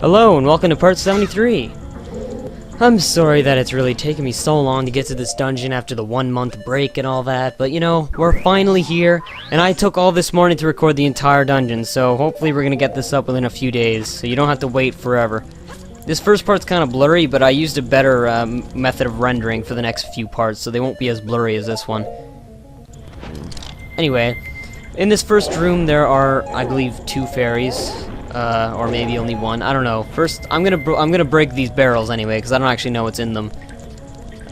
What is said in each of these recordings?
Hello and welcome to part 73. I'm sorry that it's really taken me so long to get to this dungeon after the 1-month break and all that, but you know, we're finally here, and I took all this morning to record the entire dungeon, so hopefully we're gonna get this up within a few days, so you don't have to wait forever. This first part's kind of blurry, but I used a better method of rendering for the next few parts, so they won't be as blurry as this one. Anyway, in this first room there are, I believe, 2 fairies. Or maybe only 1. I don't know. First, I'm gonna break these barrels anyway, because I don't actually know what's in them.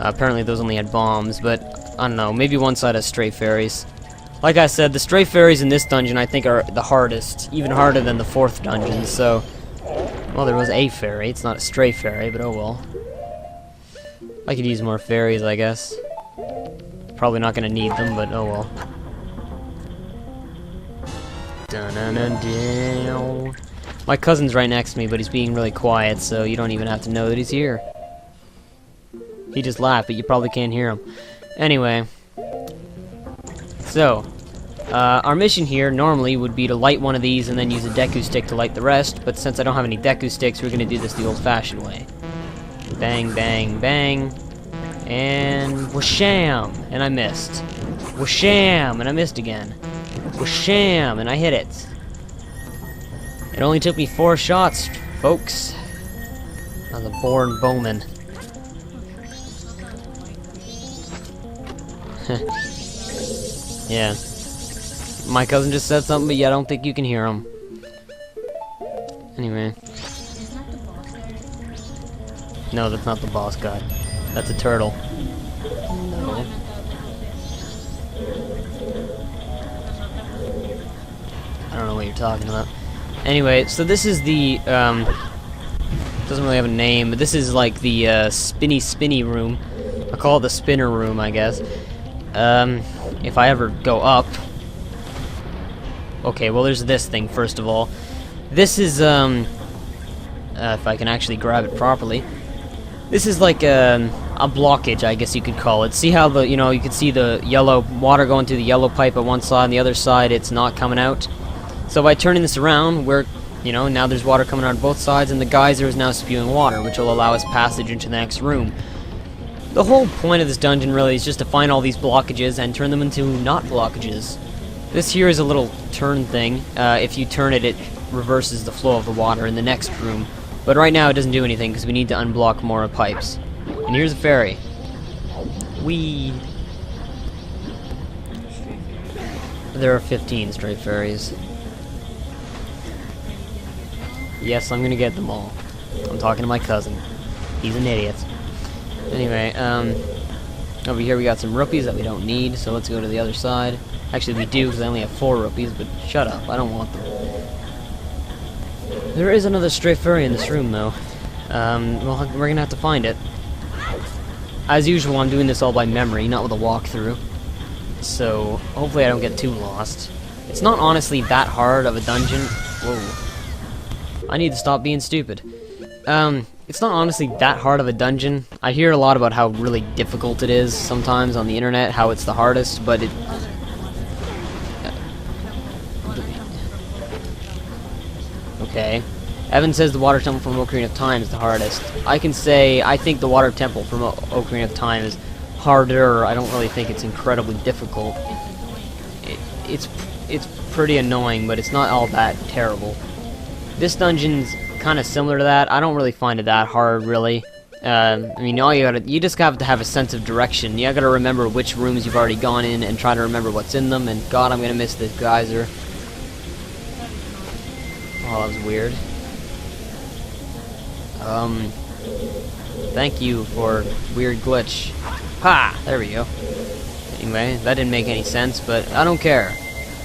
Apparently those only had bombs, but I don't know. Maybe one side has stray fairies. Like I said, the stray fairies in this dungeon I think are the hardest, even harder than the 4th dungeon. So, well, there was a fairy. It's not a stray fairy, but oh well. I could use more fairies, I guess. Probably not gonna need them, but oh well. Dun-dun-dun-dun. My cousin's right next to me, but he's being really quiet, so you don't even have to know that he's here. He just laughed, but you probably can't hear him. Anyway. So, our mission here normally would be to light one of these and then use a Deku stick to light the rest, but since I don't have any Deku sticks, we're gonna do this the old-fashioned way. Bang, bang, bang. And whasham! And I missed. Whasham! And I missed again. Whasham! And I hit it. It only took me 4 shots, folks. I was a born bowman. Yeah. My cousin just said something, but yeah, I don't think you can hear him. Anyway. No, that's not the boss guy. That's a turtle. No. I don't know what you're talking about. Anyway, so this is the, doesn't really have a name, but this is like the, spinny room. I'll call it the spinner room, I guess. If I ever go up. Okay, well there's this thing, first of all. This is, if I can actually grab it properly. This is like, a blockage, I guess you could call it. See how the, you know, you can see the yellow water going through the yellow pipe at one side, and the other side it's not coming out. So by turning this around, you know, now there's water coming out on both sides, and the geyser is now spewing water, which will allow us passage into the next room. The whole point of this dungeon really is just to find all these blockages and turn them into not blockages. This here is a little turn thing. If you turn it, it reverses the flow of the water in the next room. But right now it doesn't do anything because we need to unblock more pipes. And here's a fairy. Whee! There are 15 stray fairies. Yes, I'm gonna get them all. I'm talking to my cousin. He's an idiot. Anyway, over here we got some rupees that we don't need, so let's go to the other side. Actually, we do, because I only have 4 rupees, but shut up, I don't want them. There is another stray fairy in this room, though. Well, we're gonna have to find it. As usual, I'm doing this all by memory, not with a walkthrough. So, hopefully I don't get too lost. It's not honestly that hard of a dungeon. Whoa. I need to stop being stupid. It's not honestly that hard of a dungeon. I hear a lot about how really difficult it is sometimes on the internet, how it's the hardest, but it... Okay. Evan says the water temple from Ocarina of Time is the hardest. I can say I think the water temple from Ocarina of Time is harder. I don't really think it's incredibly difficult. It's pretty annoying, but it's not all that terrible. This dungeon's kind of similar to that. I don't really find it that hard, really. I mean, you just have to have a sense of direction. You gotta remember which rooms you've already gone in and try to remember what's in them. And God, I'm gonna miss this geyser. Oh, that was weird. Thank you for weird glitch. Ha! There we go. Anyway, that didn't make any sense, but I don't care.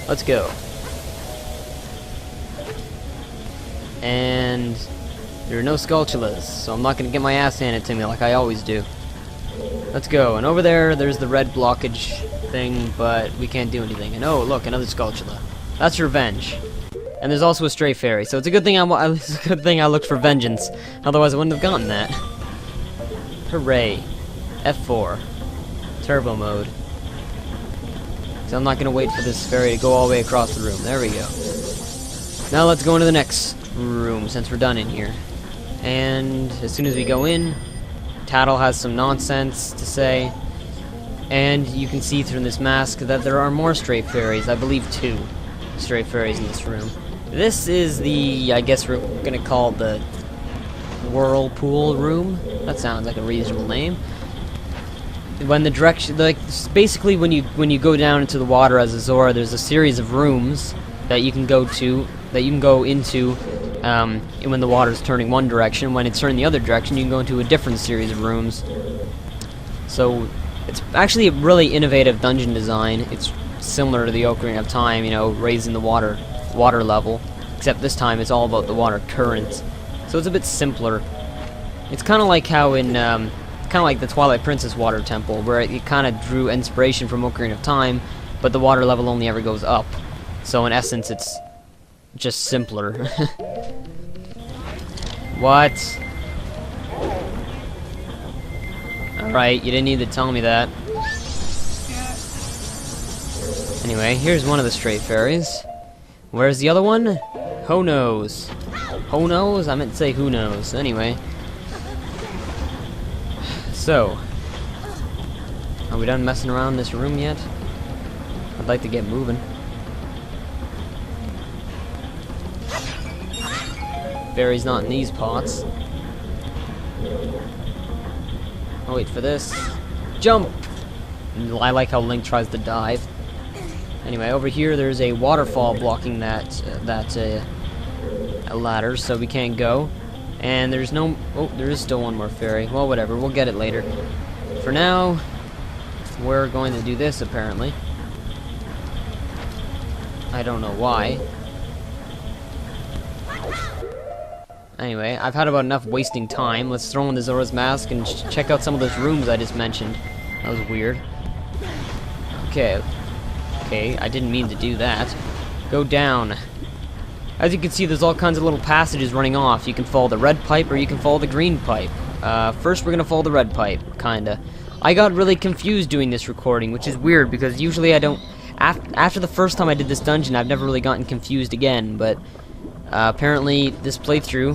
Let's go. And there are no Skulltulas, so I'm not going to get my ass handed to me like I always do. Let's go. And over there's the red blockage thing, but we can't do anything. And oh, look, another Skulltula. That's revenge. And there's also a stray fairy, so it's a good thing it's a good thing I looked for vengeance. Otherwise, I wouldn't have gotten that. Hooray! F4. Turbo mode. So I'm not going to wait for this fairy to go all the way across the room. There we go. Now let's go into the next room since we're done in here. And as soon as we go in, Tattle has some nonsense to say. And you can see through this mask that there are more stray fairies. I believe 2 stray fairies in this room. This is the, I guess we're gonna call it the whirlpool room. That sounds like a reasonable name. When the direction, like, basically when you go down into the water as a Zora, there's a series of rooms that you can go to, that you can go into when the water's turning one direction. When it's turning the other direction, you can go into a different series of rooms. So it's actually a really innovative dungeon design. It's similar to the Ocarina of Time, you know, raising the water level, except this time it's all about the water current. So it's a bit simpler. It's kind of like how in kind of like the Twilight Princess water temple, where it kind of drew inspiration from Ocarina of Time, but the water level only ever goes up. So in essence, it's just simpler. What? Alright, you didn't need to tell me that. Anyway, here's one of the stray fairies. Where's the other one? Who knows? Who knows? I meant to say who knows. Anyway. So. Are we done messing around in this room yet? I'd like to get moving. Fairy's not in these pots. I'll wait for this. Jump! I like how Link tries to dive. Anyway, over here there's a waterfall blocking that ladder, so we can't go. And there's no... Oh, there is still one more fairy. Well, whatever, we'll get it later. For now, we're going to do this, apparently. I don't know why. Anyway, I've had about enough wasting time. Let's throw in the Zora's Mask and check out some of those rooms I just mentioned. That was weird. Okay. Okay, I didn't mean to do that. Go down. As you can see, there's all kinds of little passages running off. You can follow the red pipe or you can follow the green pipe. First we're gonna follow the red pipe, kinda. I got really confused doing this recording, which is weird because usually I don't... After the first time I did this dungeon, I've never really gotten confused again, but... apparently, this playthrough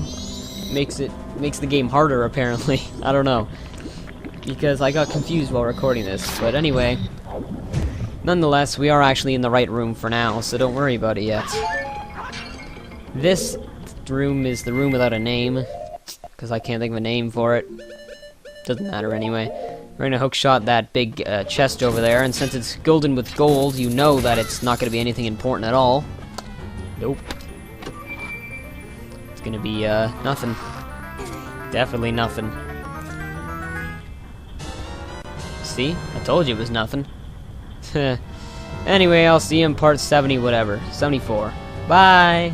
makes the game harder, apparently. I don't know. Because I got confused while recording this. But anyway, nonetheless, we are actually in the right room for now, so don't worry about it yet. This room is the room without a name, because I can't think of a name for it. Doesn't matter anyway. We're gonna hookshot that big chest over there, and since it's golden with gold, you know that it's not gonna be anything important at all. Nope. It's gonna be, nothing. Definitely nothing. See? I told you it was nothing. Anyway, I'll see you in part 70 whatever. 74. Bye!